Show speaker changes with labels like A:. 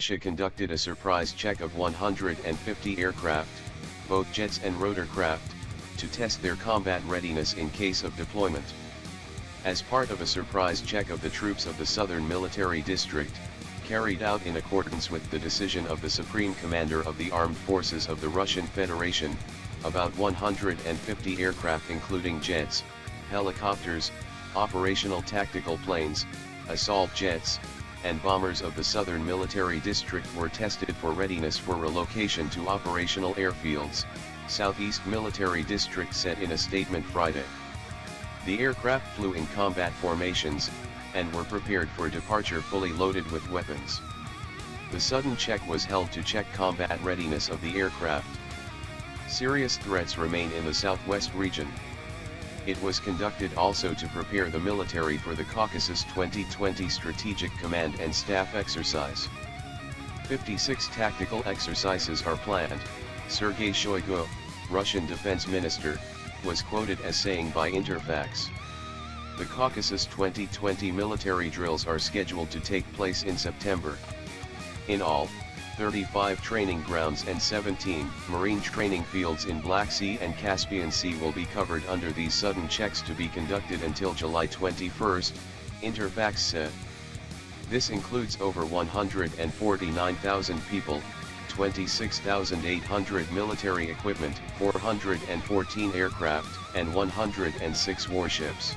A: Russia conducted a surprise check of 150 aircraft, both jets and rotorcraft, to test their combat readiness in case of deployment. As part of a surprise check of the troops of the Southern Military District, carried out in accordance with the decision of the Supreme Commander of the Armed Forces of the Russian Federation, about 150 aircraft including jets, helicopters, operational tactical planes, assault jets, and bombers of the Southern Military District were tested for readiness for relocation to operational airfields, Southeast Military District said in a statement Friday. The aircraft flew in combat formations, and were prepared for departure fully loaded with weapons. The sudden check was held to check combat readiness of the aircraft. Serious threats remain in the southwest region. It was conducted also to prepare the military for the Caucasus 2020 Strategic Command and Staff Exercise. 56 tactical exercises are planned, Sergei Shoigu, Russian Defense Minister, was quoted as saying by Interfax. The Caucasus 2020 military drills are scheduled to take place in September. In all, 35 training grounds and 17 marine training fields in Black Sea and Caspian Sea will be covered under these sudden checks to be conducted until July 21, Interfax said. This includes over 149,000 people, 26,800 military equipment, 414 aircraft, and 106 warships.